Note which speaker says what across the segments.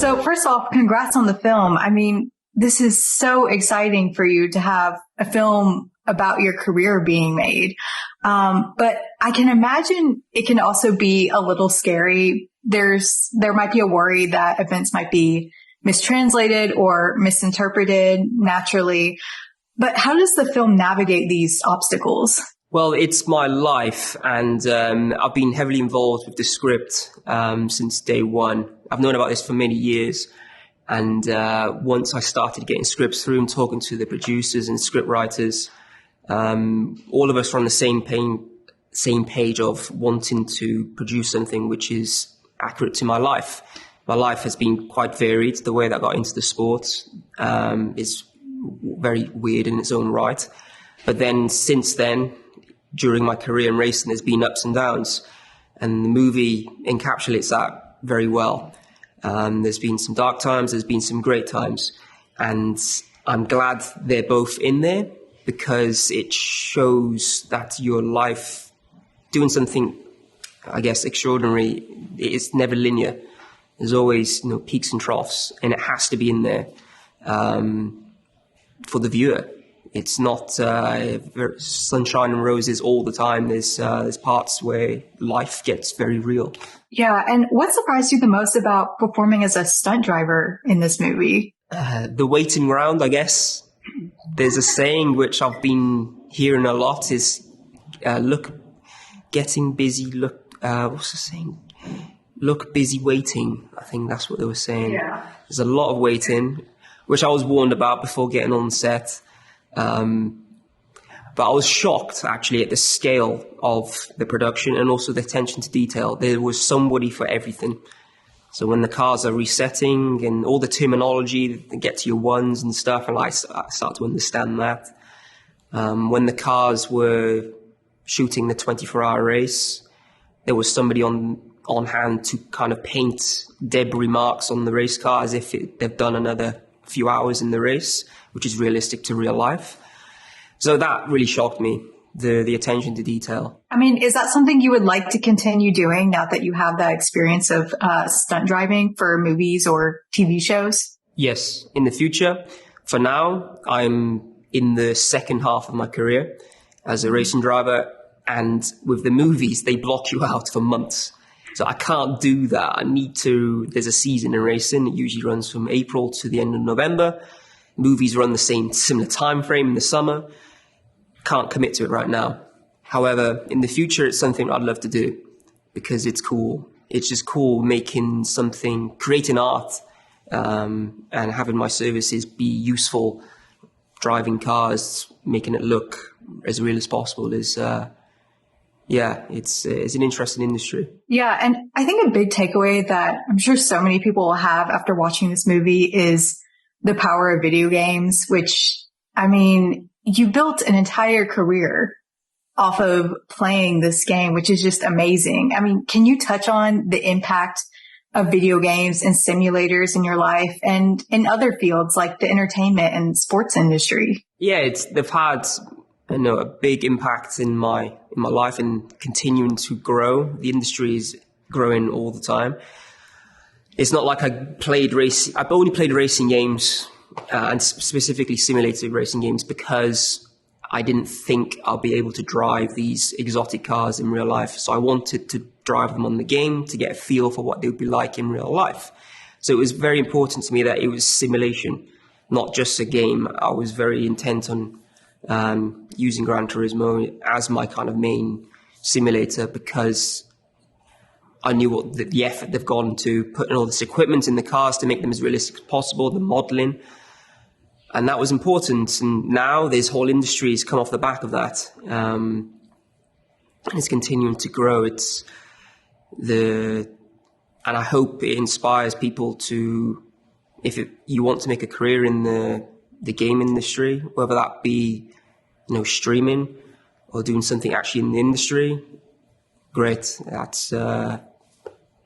Speaker 1: So first off, congrats on the film. I mean, this is so exciting for you to have a film about your career being made. But I can imagine it can also be a little scary. There might be a worry that events might be mistranslated or misinterpreted naturally. But how does the film navigate these obstacles?
Speaker 2: Well, it's my life, and I've been heavily involved with the script since day one. I've known about this for many years, and once I started getting scripts through and talking to the producers and script writers, all of us were on the same page of wanting to produce something which is accurate to my life. My life has been quite varied. The way that I got into the sport is very weird in its own right. But then since then, during my career in racing, there's been ups and downs. And the movie encapsulates that very well. There's been some dark times, there's been some great times. And I'm glad they're both in there because it shows that your life, doing something, I guess, extraordinary, it's never linear. There's always, peaks and troughs, and it has to be in there for the viewer. It's not sunshine and roses all the time. There's parts where life gets very real.
Speaker 1: Yeah, and what surprised you the most about performing as a stunt driver in this movie?
Speaker 2: The waiting round, I guess. There's a saying which I've been hearing a lot is, getting busy, what's the saying? Look busy waiting. I think that's what they were saying.
Speaker 1: Yeah.
Speaker 2: There's a lot of waiting, which I was warned about before getting on set. But I was shocked, actually, at the scale of the production and also the attention to detail. There was somebody for everything. So when the cars are resetting and all the terminology, they get to your ones and stuff, and I start to understand that. When the cars were shooting the 24-hour race, there was somebody on hand to kind of paint debris marks on the race car as if they've done another few hours in the race, which is realistic to real life. So that really shocked me, the attention to detail.
Speaker 1: I mean, is that something you would like to continue doing now that you have that experience of stunt driving for movies or TV shows?
Speaker 2: Yes, in the future. For now, I'm in the second half of my career as a racing driver, and with the movies, they block you out for months. So I can't do that. There's a season in racing. It usually runs from April to the end of November. Movies run the similar time frame in the summer. Can't commit to it right now. However, in the future, it's something I'd love to do because it's cool. It's just cool creating art, and having my services be useful. Driving cars, making it look as real as possible is, it's an interesting industry.
Speaker 1: Yeah, and I think a big takeaway that I'm sure so many people will have after watching this movie is the power of video games, which, I mean, you built an entire career off of playing this game, which is just amazing. I mean, can you touch on the impact of video games and simulators in your life and in other fields like the entertainment and sports industry? Yeah,
Speaker 2: they've had a big impact in my life and continuing to grow. The industry is growing all the time. It's not like I've only played racing games, and specifically simulated racing games, because I didn't think I'll be able to drive these exotic cars in real life. So I wanted to drive them on the game to get a feel for what they would be like in real life. So it was very important to me that it was simulation, not just a game. I was very intent on using Gran Turismo as my kind of main simulator because I knew what the effort they've gone to putting all this equipment in the cars to make them as realistic as possible, the modeling. And that was important. And now this whole industry has come off the back of that. And it's continuing to grow. And I hope it inspires people to, you want to make a career in the game industry, whether that be, streaming or doing something actually in the industry, great.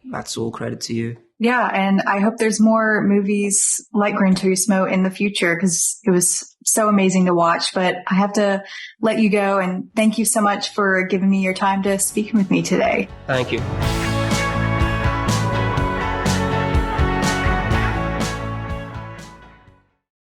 Speaker 2: That's all credit to you.
Speaker 1: Yeah, and I hope there's more movies like Gran Turismo in the future because it was so amazing to watch. But I have to let you go, and thank you so much for giving me your time to speak with me today.
Speaker 2: Thank you.